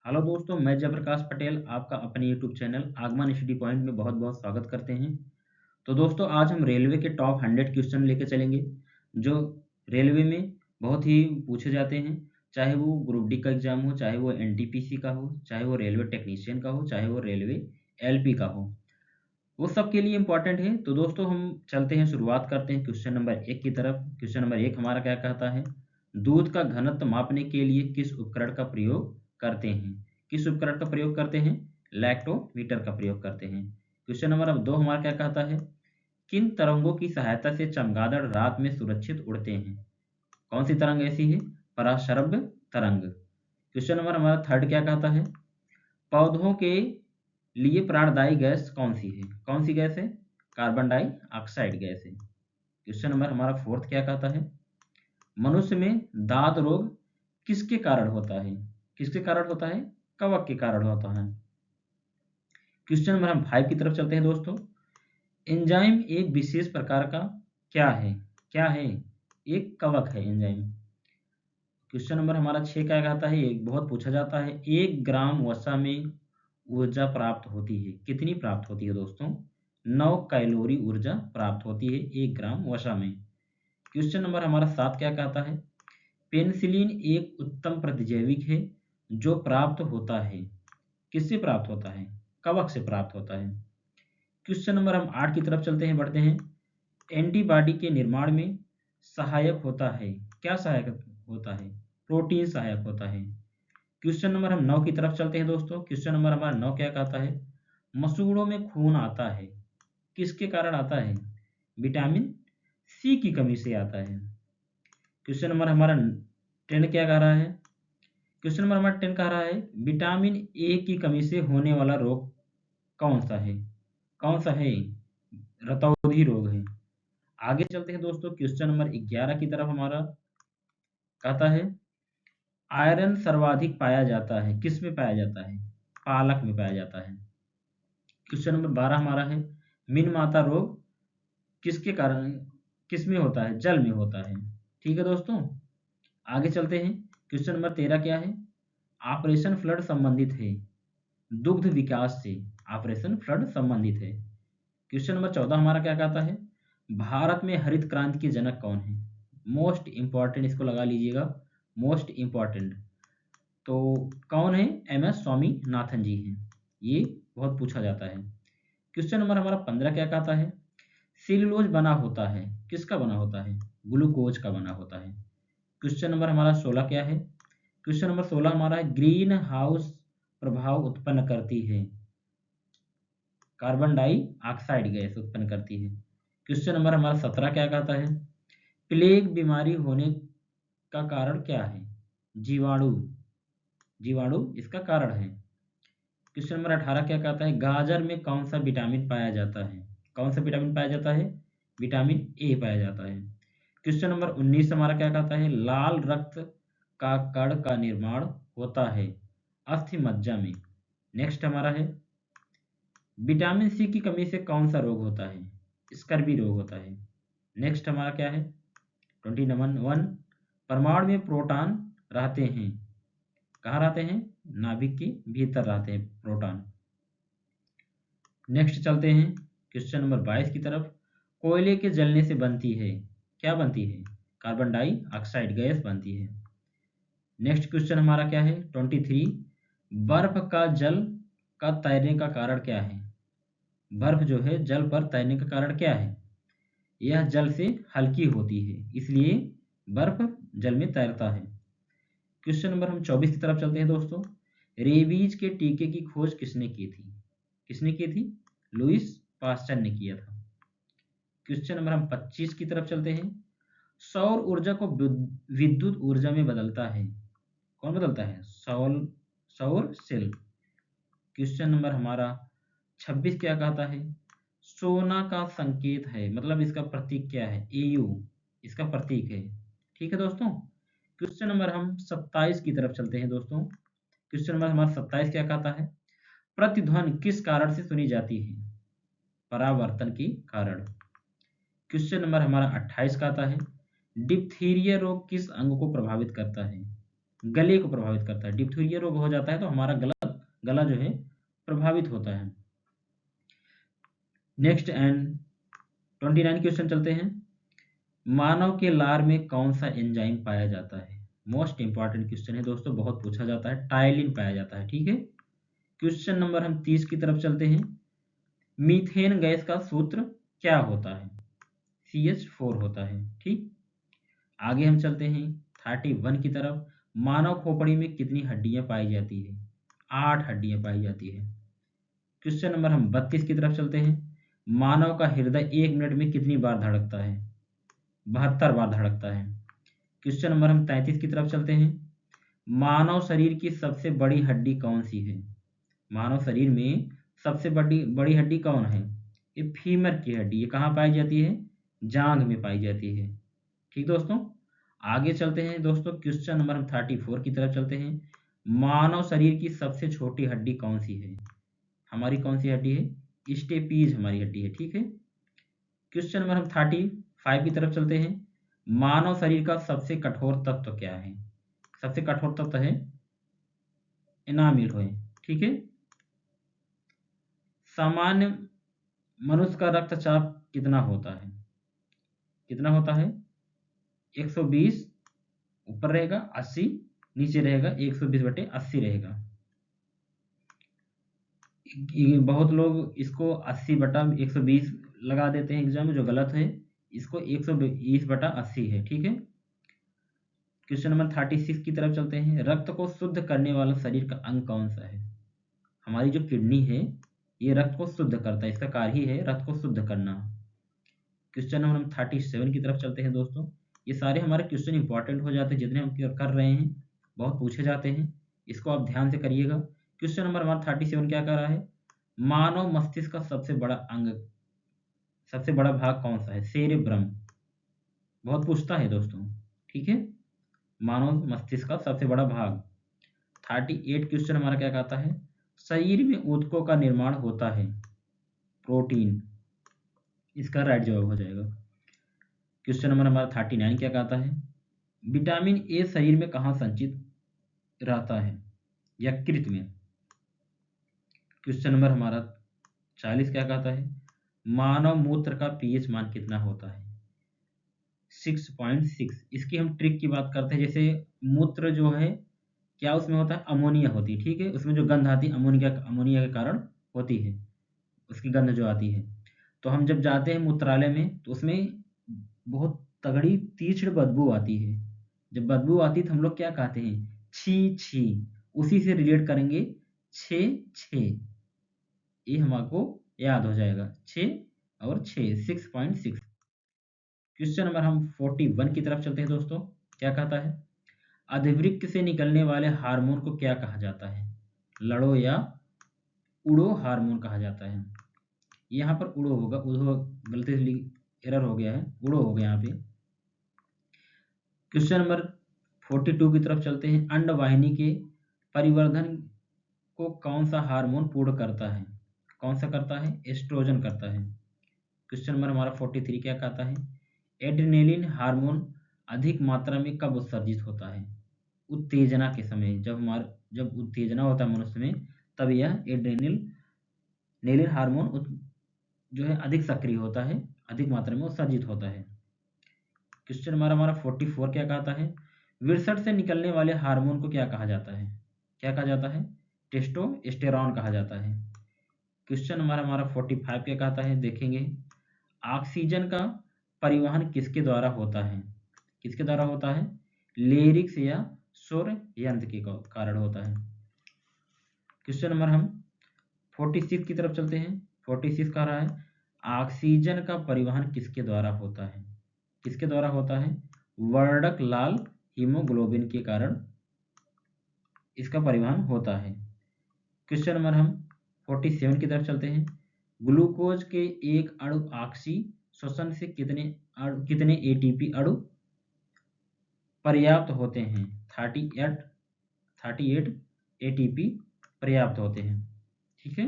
Hello दोस्तों, मैं जयप्रकाश पटेल आपका अपने यूट्यूब चैनल आगमन स्टडी पॉइंट में बहुत-बहुत स्वागत करते हैं। तो दोस्तों, आज हम रेलवे के टॉप 100 क्वेश्चन लेके चलेंगे, जो रेलवे में बहुत ही पूछे जाते हैं। चाहे वो ग्रुप डी का एग्ज़ाम हो, चाहे वो एनटीपीसी का हो, चाहे वो रेलवे टेक्नीशियन का हो, चाहे वो रेलवे एलपी का हो, वो सबके लिए इम्पोर्टेंट है। तो दोस्तों, हम चलते हैं, शुरुआत करते हैं क्वेश्चन नंबर 1 की तरफ। क्वेश्चन नंबर 1 हमारा क्या कहता है? दूध का घनत्व मापने के लिए किस उपकरण का प्रयोग करते हैं? किस उपकरण का प्रयोग करते हैं? लैक्टोमीटर का प्रयोग करते हैं। क्वेश्चन नंबर अब 2 हमारा क्या कहता है? किन तरंगों की सहायता से चमगादड़ रात में सुरक्षित उड़ते हैं? कौन सी तरंग ऐसी है? पराशरभ तरंग। क्वेश्चन नंबर हमारा 3 क्या कहता है? पौधों के लिए प्राणदायी गैस कौन सी है? कौन सी गैस है? कार्बन डाइऑक्साइड गैस है। क्वेश्चन नंबर हमारा 4 क्या कहता है? मनुष्य में दांत रोग किसके कारण होता है? किसके कारण होता है? कवक के कारण होता है। क्वेश्चन नंबर हम 5 की तरफ चलते हैं दोस्तों। एंजाइम एक विशेष प्रकार का क्या है? क्या है? एक कवक है एंजाइम। क्वेश्चन नंबर हमारा 6 क्या कहता है? एक बहुत पूछा जाता है। 1 ग्राम वसा में ऊर्जा प्राप्त होती है। कितनी प्राप्त होती है दोस्तों? 9 कैलोरी ऊर्जा प्राप्त होती है 1 ग्राम वसा में। क्वेश्चन नंबर हमारा 7 क्या कहता है? पेनिसिलिन एक उत्तम प्रतिजैविक है जो प्राप्त होता है। किससे प्राप्त होता है? कवक से प्राप्त होता है। क्वेश्चन नंबर हम 8 की तरफ चलते हैं, बढ़ते हैं। एंटीबॉडी के निर्माण में सहायक होता है। क्या सहायक होता है? प्रोटीन सहायक होता है। क्वेश्चन नंबर हम 9 की तरफ चलते हैं दोस्तों। क्वेश्चन नंबर हमारा 9 क्या कहता है? मसूड़ों में खून आता है। किसके कारण आता है? विटामिन सी की कमी से आता है। क्वेश्चन नंबर हमारा 10 क्या कह रहा है? क्वेश्चन नंबर हमारा 10 कह रहा है विटामिन ए की कमी से होने वाला रोग कौन सा है? कौन सा है? रतौंधी रोग है। आगे चलते हैं दोस्तों, क्वेश्चन नंबर 11 की तरफ हमारा कहता है आयरन सर्वाधिक पाया जाता है। किस में पाया जाता है? पालक में पाया जाता है। क्वेश्चन नंबर 12 हमारा है मीन माता रोग किसके कारण, किस में होता है? जल में होता है। ठीक है दोस्तों, आगे चलते हैं। क्वेश्चन नंबर 13 क्या है? ऑपरेशन फ्लड संबंधित है दुग्ध विकास से। ऑपरेशन फ्लड संबंधित है। क्वेश्चन नंबर 14 हमारा क्या कहता है? भारत में हरित क्रांति के जनक कौन है? मोस्ट इंपॉर्टेंट, इसको लगा लीजिएगा, मोस्ट इंपॉर्टेंट। तो कौन है? एम एस स्वामीनाथन जी हैं। ये बहुत पूछा जाता है। क्वेश्चन नंबर हमारा 15 क्या कहता है? सेलुलोज बना होता है। किसका बना होता है? ग्लूकोज का बना होता है। क्वेश्चन नंबर हमारा 16 क्या है? क्वेश्चन नंबर 16 हमारा है ग्रीन हाउस प्रभाव उत्पन्न करती है। कार्बन डाइऑक्साइड गैस उत्पन्न करती है। क्वेश्चन नंबर हमारा 17 क्या कहता है? प्लेग बीमारी होने का कारण क्या है? जीवाणु। जीवाणु इसका कारण है। क्वेश्चन नंबर 18 क्या कहता है? गाजर में कौन सा विटामिन पाया जाता है? कौन सा विटामिन पाया जाता है? विटामिन ए पाया जाता है। क्वेश्चन नंबर 19 हमारा क्या कहता है? लाल रक्त का कण का निर्माण होता है अस्थि मज्जा में। नेक्स्ट हमारा है विटामिन सी की कमी से कौन सा रोग होता है? स्कर्वी रोग होता है। नेक्स्ट हमारा क्या है? 21 परमाणु में प्रोटॉन रहते हैं। कहाँ रहते हैं? नाभिक के भीतर रहते हैं प्रोटॉन। नेक्स्ट चलते हैं क्वेश्चन नंबर 22 की तरफ। कोयले के जलने से बनती है, क्या बनती है? कार्बन डाइऑक्साइड गैस बनती है। नेक्स्ट क्वेश्चन हमारा क्या है? 23 बर्फ का जल का तैरने का कारण क्या है? बर्फ जो है जल पर तैरने का कारण क्या है? यह जल से हल्की होती है, इसलिए बर्फ जल में तैरता है। क्वेश्चन नंबर हम 24 की तरफ चलते हैं दोस्तों। रेबीज के टीके की खोज किसने की थी? किसने की थी? लुइस पास्चर ने किया था। क्वेश्चन नंबर हम 25 की तरफ चलते हैं। सौर ऊर्जा को विद्युत ऊर्जा में बदलता है। कौन बदलता है? सौर सौर सेल। क्वेश्चन नंबर हमारा 26 क्या कहता है? सोना का संकेत है, मतलब इसका प्रतीक क्या है? एयू इसका प्रतीक है। ठीक है दोस्तों, क्वेश्चन नंबर हम 27 की तरफ चलते हैं दोस्तों। क्वेश्चन नंबर हमारा 27 क्या कहता है? प्रतिध्वनि किस कारण से सुनी जाती है? परावर्तन के कारण। क्वेश्चन नंबर हमारा 28 का आता है डिप्थीरिया रोग किस अंग को प्रभावित करता है? गले को प्रभावित करता है। डिप्थीरिया रोग हो जाता है तो हमारा गला जो है प्रभावित होता है। नेक्स्ट एंड 29 क्वेश्चन चलते हैं। मानव के लार में कौन सा एंजाइम पाया जाता है? मोस्ट इंपॉर्टेंट क्वेश्चन है दोस्तों, बहुत पूछा जाता है। टायलिन पाया जाता है, ठीक है। क्वेश्चन नंबर हम 30 की तरफ चलते हैं। मीथेन गैस का सूत्र क्या होता है? CH4 होता है, ठीक। आगे हम चलते हैं 31 की तरफ। मानव खोपड़ी में कितनी हड्डियां पाई जाती है? 8 हड्डियां पाई जाती है। क्वेश्चन नंबर हम 32 की तरफ चलते हैं। मानव का हृदय 1 मिनट में कितनी बार धड़कता है? 72 बार धड़कता है। क्वेश्चन नंबर हम 33 की तरफ चलते हैं। मानव शरीर की सबसे बड़ी हड्डी कौन सी है? मानव शरीर में सबसे बड़ी बड़ी हड्डी कौन है? ये फीमर की हड्डी। ये कहाँ पाई जाती है? जांघ में पाई जाती है, ठीक दोस्तों। आगे चलते हैं दोस्तों, क्वेश्चन नंबर हम 34 की तरफ चलते हैं। मानव शरीर की सबसे छोटी हड्डी कौन सी है? हमारी कौन सी हड्डी है? स्टेपीज हमारी हड्डी है, ठीक है। क्वेश्चन नंबर हम 35 की तरफ चलते हैं। मानव शरीर का सबसे कठोर तत्व क्या है? सबसे कठोर तत्व है एनामिल है, ठीक है। सामान्य मनुष्य का रक्तचाप कितना होता है? कितना होता है? 120 ऊपर रहेगा, 80 नीचे रहेगा, 120/80 रहेगा। बहुत लोग इसको 80/120 लगा देते हैं एग्जाम में, जो गलत है। इसको 120/80 है, ठीक है। क्वेश्चन नंबर 36 की तरफ चलते हैं। रक्त को शुद्ध करने वाला शरीर का अंग कौन सा है? हमारी जो किडनी है ये रक्त को शुद्ध करता है, इसका कार्य ही है रक्त को शुद्ध करना। क्वेश्चन नंबर हम 37 की तरफ चलते हैं दोस्तों। ये सारे हमारे क्वेश्चन इंपॉर्टेंट हो जाते हैं जितने हम कर रहे हैं, बहुत पूछे जाते हैं, इसको आप ध्यान से करिएगा। क्वेश्चन नंबर हमारा 37 क्या कर रहा है? मानव मस्तिष्क का सबसे बड़ा अंग, सबसे बड़ा भाग कौन सा है? सेरेब्रम। बहुत पूछता है दोस्तों, ठीक है। मानव मस्तिष्क का सबसे बड़ा भाग। 38 क्वेश्चन हमारा क्या कहता है? शरीर में ऊतकों का निर्माण होता है प्रोटीन, इसका राइट जवाब हो जाएगा। क्वेश्चन नंबर हमारा 39 क्या कहता है? विटामिन ए शरीर में कहाँ संचित रहता है? यकृत में। क्वेश्चन नंबर हमारा 40 क्या कहता है? मानव मूत्र का पीएच मान कितना होता है? 6.6। इसकी हम ट्रिक की बात करते हैं। जैसे मूत्र जो है क्या उसमें होता है? अमोनिया होती है, ठीक है। उसमें जो गंध आती है अमोनिया के कारण होती है, उसकी गंध जो आती है। तो हम जब जाते हैं मूत्रालय में तो उसमें बहुत तगड़ी तीक्ष्ण बदबू आती है। जब बदबू आती है तो हम लोग क्या कहते हैं? छी छी। उसी से रिलेट करेंगे 6 ये हमको याद हो जाएगा। 6 और 6 क्वेश्चन नंबर हम 41 की तरफ चलते हैं दोस्तों। क्या कहता है? अधिवृक्क से निकलने वाले हार्मोन को क्या कहा जाता है? लड़ो या उड़ो हार्मोन कहा जाता है। यहाँ पर उड़ो होगा, उड़ो गलती से एरर हो गया है, उड़ो हो गया यहाँ पे। क्वेश्चन नंबर 42 की तरफ चलते हैं। अंडवाहिनी के परिवर्धन को कौन सा हार्मोन पूर्ण करता है? कौन सा करता है? एस्ट्रोजन करता है। क्वेश्चन नंबर हमारा 43 क्या कहता है? एड्रेनलिन हार्मोन अधिक मात्रा में कब उत्सर्जित होता है? उत्तेजना के समय। जब उत्तेजना होता है मनुष्य में तब यह एड्रेनलिन हार्मोन जो है अधिक सक्रिय होता है, अधिक मात्रा में उत्सर्जित होता है। क्वेश्चन हमारा 44 क्या कहता है? विरसठ से निकलने वाले हार्मोन को क्या कहा जाता है? क्या कहा जाता है? टेस्टोस्टेरॉन कहा जाता है। क्वेश्चन हमारा 45 क्या कहता है? देखेंगे। ऑक्सीजन का परिवहन किसके द्वारा होता है? किसके द्वारा होता है? लेरिक्स या सौर यंत्र के कारण होता है। क्वेश्चन नंबर हम 46 की तरफ चलते हैं। 46 कह रहा है ऑक्सीजन का परिवहन किसके द्वारा होता है? किसके द्वारा होता है? वर्णक लाल हीमोग्लोबिन के कारण इसका परिवहन होता है। क्वेश्चन नंबर हम 47 की तरफ चलते हैं। ग्लूकोज के एक अणु ऑक्सी श्वसन से कितने एटीपी अणु पर्याप्त होते हैं? 38 एटीपी पर्याप्त होते हैं, ठीक है।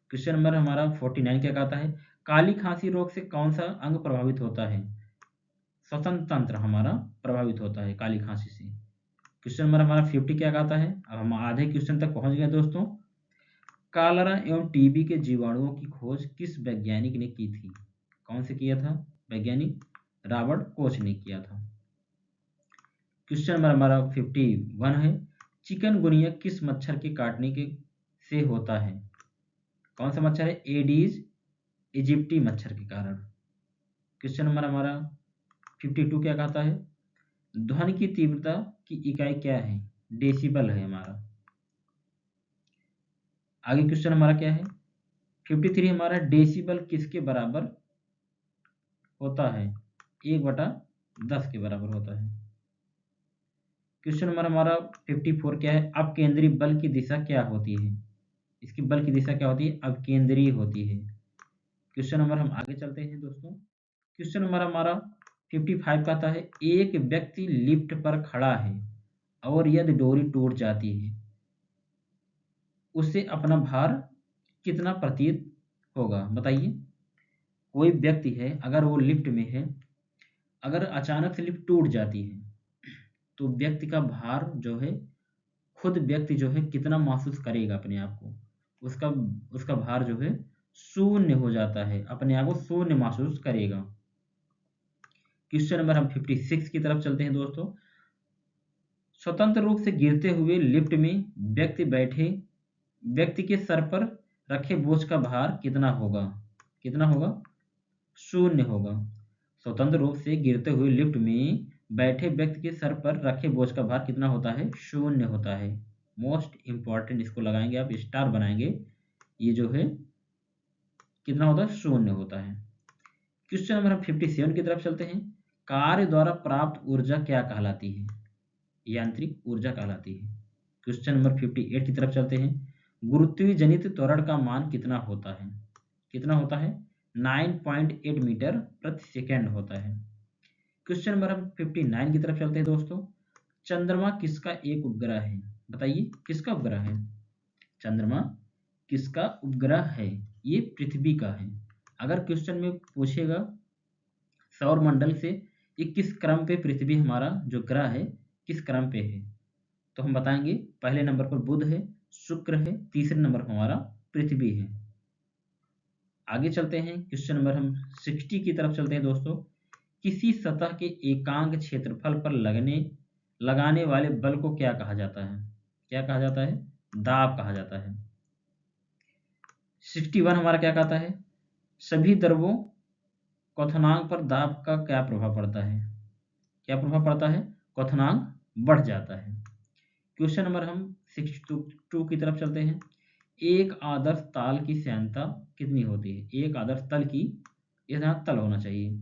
क्वेश्चन नंबर हमारा 49 क्या कहता है? काली खांसी रोग से कौन सा अंग प्रभावित होता है? श्वसन तंत्र हमारा प्रभावित होता है काली खांसी से। क्वेश्चन नंबर हमारा 50 क्या कहता है? अब हम आधे क्वेश्चन तक पहुंच गए दोस्तों। कॉलरा एवं टीबी के जीवाणुओं की खोज किस वैज्ञानिक ने की थी? कौन से किया था? वैज्ञानिक रॉबर्ट कोच ने किया था। क्वेश्चन नंबर हमारा 51 है, चिकनगुनिया किस मच्छर के काटने के से होता है? कौन सा मच्छर है? एडीज इजिप्टी मच्छर के कारण। क्वेश्चन नंबर हमारा 52 क्या कहता है? ध्वनि की तीव्रता की इकाई क्या है? डेसिबल है हमारा। आगे क्वेश्चन हमारा क्या है? 53 हमारा, डेसिबल किसके बराबर होता है? 1/10 के बराबर होता है। क्वेश्चन नंबर हमारा 54 क्या है? अपकेंद्री बल की दिशा क्या होती है? इसकी बल की दिशा क्या होती है? अपकेंद्री होती है। क्वेश्चन नंबर हम आगे चलते हैं दोस्तों। क्वेश्चन नंबर हमारा 55 कहता है, एक व्यक्ति लिफ्ट पर खड़ा है और यदि डोरी टूट जाती है उससे अपना भार कितना प्रतीत होगा? बताइए। कोई व्यक्ति है, अगर वो लिफ्ट में है, अगर अचानक से लिफ्ट टूट जाती है तो व्यक्ति का भार जो है, खुद व्यक्ति जो है कितना महसूस करेगा अपने आप को? उसका उसका भार जो है शून्य हो जाता है, अपने आप को शून्य महसूस करेगा। क्वेश्चन नंबर हम 56 की तरफ चलते हैं दोस्तों। स्वतंत्र रूप से गिरते हुए लिफ्ट में व्यक्ति के सर पर रखे बोझ का भार कितना होगा? कितना होगा? शून्य होगा। स्वतंत्र रूप से गिरते हुए लिफ्ट में बैठे व्यक्ति के सर पर रखे बोझ का भार कितना होता है? शून्य होता है। मोस्ट इंपॉर्टेंट, इसको लगाएंगे आप, स्टार बनाएंगे। ये जो है कितना होता है? शून्य होता है। क्वेश्चन नंबर हम 57 की तरफ चलते हैं। कार्य द्वारा प्राप्त ऊर्जा क्या कहलाती है? यांत्रिक ऊर्जा कहलाती है। क्वेश्चन नंबर 58 की तरफ चलते हैं। गुरुत्वीय जनित त्वरण का मान कितना होता है? कितना होता है? 9.8 मीटर प्रति सेकेंड होता है। क्वेश्चन नंबर हम 59 की तरफ चलते हैं दोस्तों। चंद्रमा किसका एक उपग्रह है? बताइए, किसका उपग्रह है? चंद्रमा किसका उपग्रह है? ये पृथ्वी का है। अगर क्वेश्चन में पूछेगा सौर मंडल से ये किस क्रम पे पृथ्वी हमारा जो ग्रह है किस क्रम पे है, तो हम बताएंगे पहले नंबर पर बुध है, शुक्र है, तीसरे नंबर पर हमारा पृथ्वी है। आगे चलते हैं, क्वेश्चन नंबर हम 60 की तरफ चलते हैं दोस्तों। किसी सतह के एकांक क्षेत्रफल पर लगाने वाले बल को क्या कहा जाता है? क्या कहा जाता है? दाब कहा जाता है। 61 हमारा क्या कहता है? सभी द्रवों क्वथनांक पर दाब का क्या प्रभाव पड़ता है? क्या प्रभाव पड़ता है? क्वथनांक बढ़ जाता है। क्वेश्चन नंबर हम 62 की तरफ चलते हैं। एक आदर्श ताल की श्यानता कितनी होती है? एक आदर्श तल की, यहाँ तल होना चाहिए,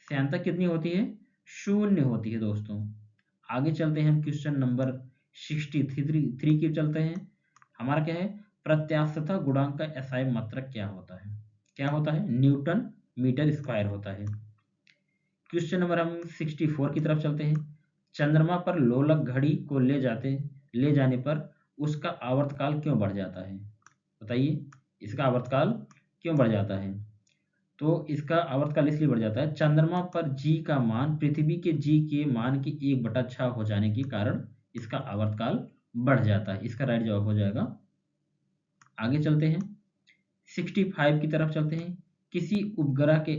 श्यानता कितनी होती है? शून्य होती है दोस्तों। आगे चलते हैं हम क्वेश्चन नंबर 63 की चलते हैं। हमारा क्या है? प्रत्यास्थता गुणांक का एसआई मात्रक क्या होता है? क्या होता है? न्यूटन मीटर स्क्वायर होता है। क्वेश्चन नंबर हम 64 की तरफ चलते हैं। चंद्रमा पर लोलक घड़ी को ले जाने पर उसका आवर्तकाल क्यों बढ़ जाता है? बताइए, इसका आवर्तकाल क्यों बढ़ जाता है? तो इसका आवर्तकाल इसलिए बढ़ जाता है, चंद्रमा पर जी का मान पृथ्वी के जी के मान की 1/6 हो जाने के कारण इसका आवर्तकाल बढ़ जाता है। इसका राइट जवाब हो जाएगा। आगे चलते हैं, 65 की तरफ चलते हैं। किसी उपग्रह के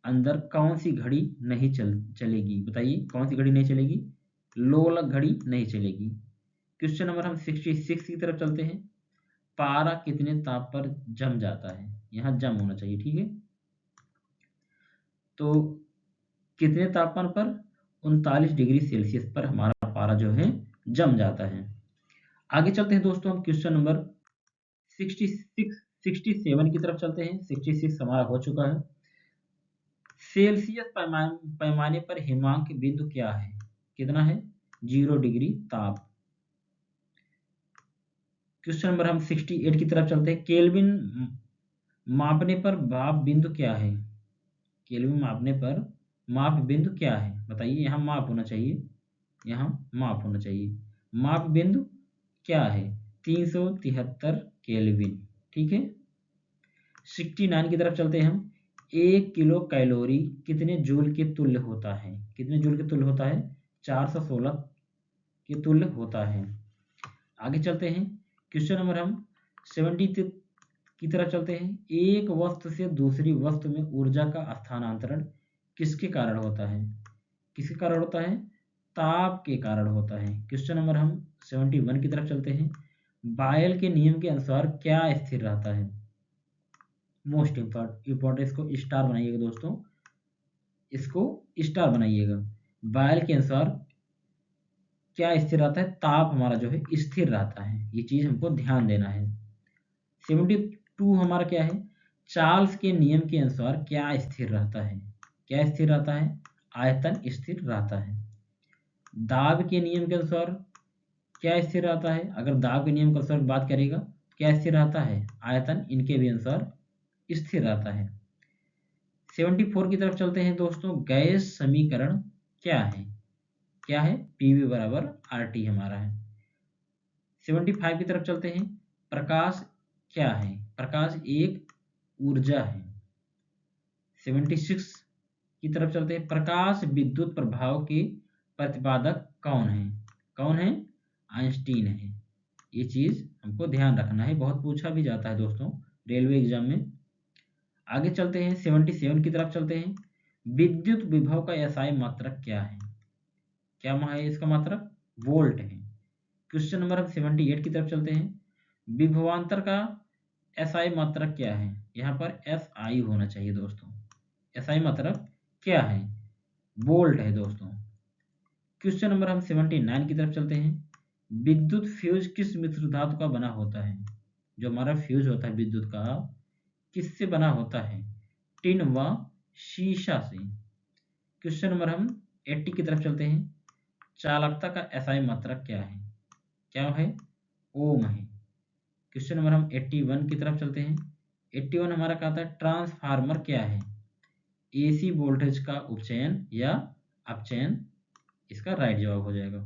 अंदर कौन सी घड़ी नहीं चलेगी? बताइए, कौन सी घड़ी नहीं चलेगी? लोलक घड़ी नहीं चलेगी। क्वेश्चन नंबर हम 66 की तरफ चलते हैं। पारा कितने ताप पर जम जाता है? यहाँ जम होना चाहिए, ठीक है। तो कितने तापमान पर? 39 डिग्री सेल्सियस पर हमारा पारा जो है जम जाता है। आगे चलते हैं दोस्तों, हम क्वेश्चन नंबर 67 की तरफ चलते हैं। 66 हमारा हो चुका है। सेल्सियस पैमाने पर हिमांक बिंदु क्या है? कितना है? 0 डिग्री ताप। क्वेश्चन नंबर हम 68 की तरफ चलते हैं। केल्विन मापने पर माप बिंदु क्या है? केल्विन मापने पर माप बिंदु क्या है? बताइए, यहाँ माप होना चाहिए, यहाँ माप होना चाहिए। माप बिंदु क्या है? 373 केल्विन, ठीक है। 69 की तरफ चलते हैं हम। 1 किलो कैलोरी कितने जूल के तुल्य होता है? कितने जूल के तुल्य होता है? 416 के तुल्य होता है। आगे चलते हैं, क्वेश्चन नंबर हम 70 की तरफ चलते हैं। एक वस्तु से दूसरी वस्तु में ऊर्जा का स्थानांतरण किसके कारण होता है? किसके कारण होता है? ताप के कारण होता है। क्वेश्चन नंबर हम 71 की तरफ चलते हैं। बायल के नियम के अनुसार क्या स्थिर रहता है? मोस्ट इम्पोर्टेंट, इसको स्टार बनाइएगा दोस्तों, इसको स्टार बनाइएगा। बायल के अनुसार क्या स्थिर रहता है? ताप हमारा जो है स्थिर रहता है, ये चीज हमको ध्यान देना है। 72 हमारा क्या है? चार्ल्स के नियम के अनुसार क्या स्थिर रहता है? क्या स्थिर रहता है? आयतन स्थिर रहता है। दाब के नियम के अनुसार क्या स्थिर रहता है? अगर दाब के नियम के अनुसार बात करेगा, क्या स्थिर रहता है? आयतन इनके भी अनुसार स्थिर रहता है। 74 की तरफ चलते हैं दोस्तों। गैस समीकरण क्या है? क्या है? PV बराबर RT हमारा है। 75 की तरफ चलते हैं। प्रकाश क्या है? प्रकाश एक ऊर्जा है। 76 की तरफ चलते हैं। प्रकाश विद्युत प्रभाव के प्रतिपादक कौन है? कौन है? आइंस्टीन है। ये चीज हमको ध्यान रखना है, बहुत पूछा भी जाता है दोस्तों रेलवे एग्जाम में। आगे चलते हैं, 77 की तरफ चलते हैं। विद्युत विभव का SI मात्रक क्या है? क्या है इसका मात्रक? वोल्ट है। क्वेश्चन नंबर हम 78 की तरफ चलते हैं। विभवांतर का SI मात्रक क्या है? यहाँ पर SI होना चाहिए दोस्तों। SI मात्रक क्या है? वोल्ट है दोस्तों। क्वेश्चन नंबर हम 79 की तरफ चलते हैं। विद्युत फ्यूज किस मिश्र धातु का बना होता है? जो हमारा फ्यूज होता है विद्युत का, किससे बना होता है? टिन व शीशा से। क्वेश्चन नंबर हम 80 की तरफ चलते हैं। चालकता का SI मात्रक क्या है? क्या है? ओम है। क्वेश्चन नंबर हम 81 की तरफ चलते हैं। 81 हमारा कहता है ट्रांसफार्मर क्या है? AC वोल्टेज का उपचयन या अपचयन, इसका राइट जवाब हो जाएगा।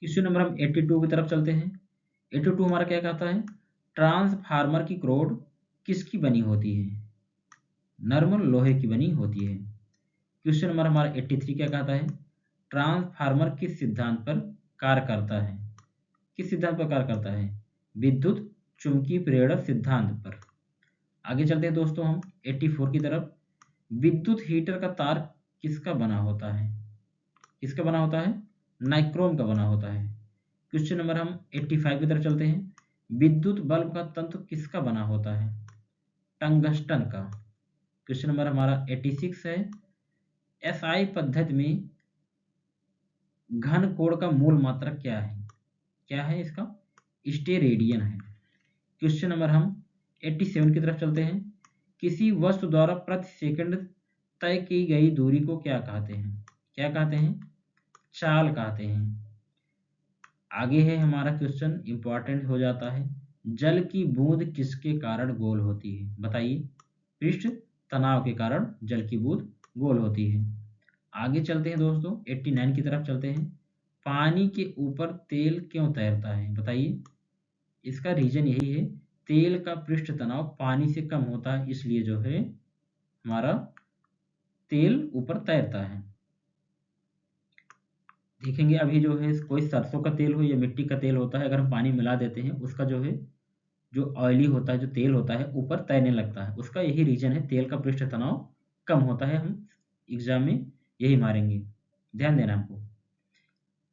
क्वेश्चन नंबर हम 82 की तरफ चलते हैं। 82 हमारा क्या कहता है? ट्रांसफार्मर की क्रोड किसकी बनी होती है? नर्म लोहे की बनी होती है। क्वेश्चन नंबर हमारा 83 क्या कहता है? ट्रांसफार्मर किस सिद्धांत पर कार्य करता है? किस सिद्धांत पर कार्य करता है? विद्युत चुंबकीय प्रेरण सिद्धांत पर। आगे चलते हैं दोस्तों हम 84 की तरफ। विद्युत हीटर का तार किसका बना होता है? किसका बना होता है? नाइक्रोम का बना होता है। क्वेश्चन नंबर हम 85 की तरफ चलते हैं। विद्युत बल्ब का तंतु किसका बना होता है? टंगस्टन का। क्वेश्चन नंबर हमारा 86 है। SI पद्धति में घन कोण का मूल मात्रक क्या है? क्या है इसका? स्टेरेडियन है। क्वेश्चन नंबर हम 87 की तरफ चलते हैं। किसी वस्तु द्वारा प्रति सेकंड तय की गई दूरी को क्या कहते हैं? क्या कहते हैं? चाल कहते हैं। आगे है हमारा क्वेश्चन, इंपॉर्टेंट हो जाता है। जल की बूंद किसके कारण गोल होती है? बताइए। पृष्ठ तनाव के कारण जल की बूंद गोल होती है। आगे चलते हैं दोस्तों, 89 की तरफ चलते हैं। पानी के ऊपर तेल क्यों तैरता है? बताइए। इसका रीजन यही है, तेल का पृष्ठ तनाव पानी से कम होता है, इसलिए जो है हमारा तेल ऊपर तैरता है। देखेंगे अभी जो है कोई सरसों का तेल हो या मिट्टी का तेल होता है, अगर हम पानी मिला देते हैं, उसका जो है जो ऑयली होता है, जो तेल होता है, ऊपर तैरने लगता है। उसका यही रीजन है, तेल का पृष्ठ तनाव कम होता है। हम एग्जाम में यही मारेंगे, ध्यान देना हमको।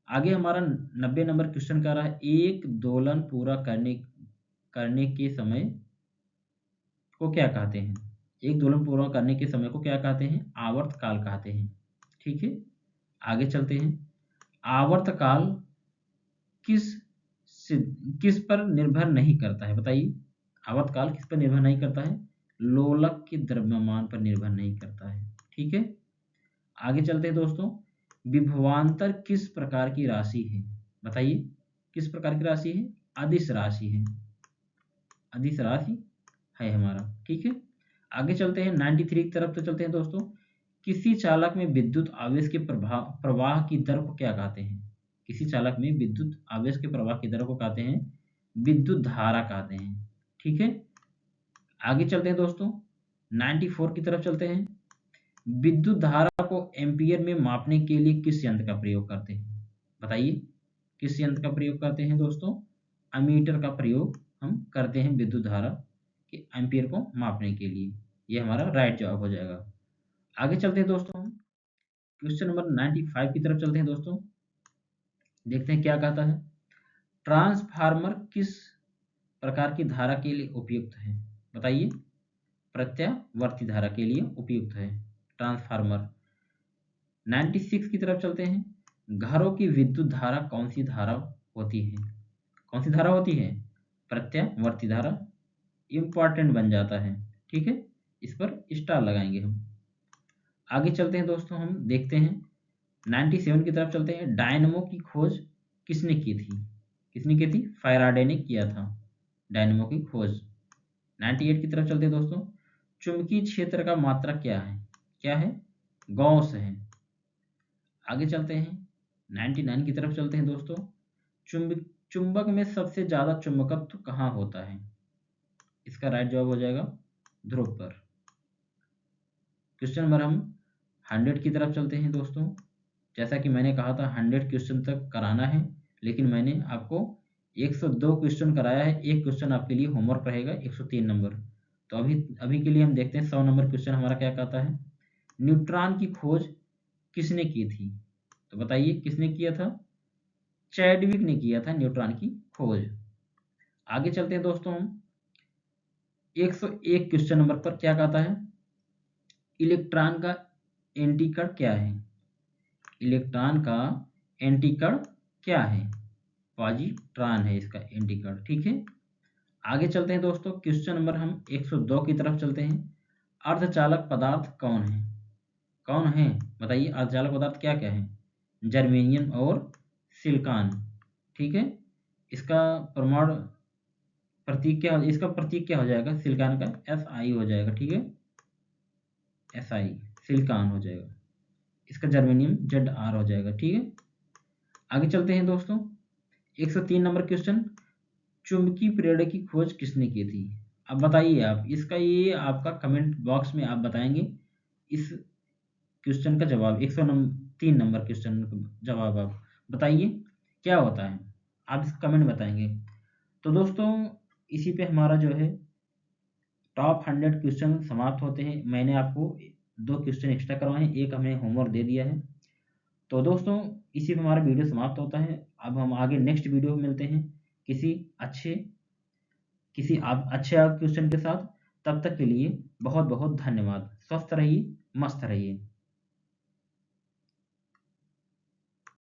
आगे हमारा 90 नंबर क्वेश्चन कर रहा है, एक दोलन पूरा करने करने के समय को क्या कहते हैं? एक दोलन पूरा करने के समय को क्या कहते हैं? आवर्तकाल कहते हैं। ठीक है, आगे चलते हैं। आवर्तकाल किस किस पर निर्भर नहीं करता है? बताइए। आवर्तकाल किस पर निर्भर नहीं करता है? लोलक के द्रव्यमान पर निर्भर नहीं करता है। ठीक है, आगे चलते हैं दोस्तों। विभवांतर किस प्रकार की राशि है? बताइए, किस प्रकार की राशि है? अदिश राशि है। अदिश राशि है हमारा। ठीक है, आगे चलते हैं 93 की तरफ। तो चलते हैं दोस्तों। किसी चालक में विद्युत आवेश के प्रवाह की दर को क्या कहते हैं? किसी चालक में विद्युत आवेश के प्रवाह की दर को कहते हैं विद्युत धारा कहते हैं। ठीक है, आगे चलते हैं दोस्तों, 94 की तरफ चलते हैं। विद्युत धारा को एम्पियर में मापने के लिए किस यंत्र का प्रयोग करते हैं? बताइए किस यंत्र का प्रयोग करते हैं दोस्तों? अमीटर का प्रयोग हम करते हैं विद्युत धारा के एम्पीयर को मापने के लिए। ये हमारा राइट जवाब हो जाएगा। आगे चलते हैं दोस्तों, हम क्वेश्चन नंबर 95 की तरफ चलते हैं दोस्तों। देखते हैं क्या कहता है। ट्रांसफार्मर किस प्रकार की धारा के लिए उपयुक्त है? बताइए। प्रत्यावर्ती धारा के लिए उपयुक्त है ट्रांसफार्मर। 96 की तरफ चलते हैं। घरों की विद्युत धारा कौन सी धारा होती है? कौन सी धारा होती है? प्रत्यावर्ती धारा। इंपॉर्टेंट बन जाता है, ठीक है, इस पर स्टार लगाएंगे हम। आगे चलते हैं दोस्तों, हम देखते हैं 97 की तरफ चलते हैं। डायनमो की खोज किसने की थी? किसने की थी? फैराडे ने किया था डायनमो की खोज। 98 की तरफ चलते हैं दोस्तों। चुंबकीय क्षेत्र का मात्रा क्या है? क्या है? गॉस है। आगे चलते हैं 99 की तरफ चलते हैं दोस्तों। चुंबक में सबसे ज्यादा चुंबकत्व कहाँ होता है? इसका राइट जवाब हो जाएगा ध्रुव पर। क्वेश्चन नंबर हम 100 की तरफ चलते हैं दोस्तों। जैसा कि मैंने कहा था 100 क्वेश्चन तक कराना है, लेकिन मैंने आपको 102 क्वेश्चन कराया है। एक क्वेश्चन आपके लिए होमवर्क रहेगा 103 नंबर। तो अभी अभी के लिए हम देखते हैं 100 नंबर क्वेश्चन हमारा क्या कहता है। न्यूट्रॉन की खोज किसने की थी? तो बताइए किसने किया था? चैडविक ने किया था न्यूट्रॉन की खोज। आगे चलते हैं दोस्तों, हम 101 क्वेश्चन नंबर पर क्या कहता है। इलेक्ट्रॉन का एंटीकण क्या है? इलेक्ट्रॉन का एंटीकण क्या है? पॉजिट्रॉन है इसका एंटीकण, ठीक है। आगे चलते हैं दोस्तों, क्वेश्चन नंबर हम 102 की तरफ चलते हैं। अर्धचालक पदार्थ कौन है? कौन है? बताइए अर्धचालक पदार्थ क्या क्या है? जर्मेनियम और सिलिकॉन, ठीक है। इसका परमाणु प्रतीक क्या, इसका प्रतीक क्या हो जाएगा? सिलिकॉन का SI हो जाएगा, ठीक है, SI सिलिकॉन हो जाएगा। इसका जर्मेनियम ZR हो जाएगा, ठीक है। आगे चलते हैं दोस्तों, 103 नंबर क्वेश्चन। चुंबकीय प्रेरण की खोज किसने की थी? अब बताइए आप इसका, ये आपका कमेंट बॉक्स में आप बताएंगे इस क्वेश्चन का जवाब। 103 नंबर क्वेश्चन का जवाब आप बताइए क्या होता है, आप इसका कमेंट बताएंगे। तो दोस्तों इसी पे हमारा जो है टॉप 100 क्वेश्चन समाप्त होते हैं। मैंने आपको 2 क्वेश्चन एक्स्ट्रा करवाए हैं, एक हमने होमवर्क दे दिया है। तो दोस्तों इसी पे हमारा वीडियो समाप्त होता है। अब हम आगे नेक्स्ट वीडियो में मिलते हैं किसी अच्छे आप अच्छे क्वेश्चन के साथ। तब तक के लिए बहुत बहुत धन्यवाद। स्वस्थ रहिए, मस्त रहिए।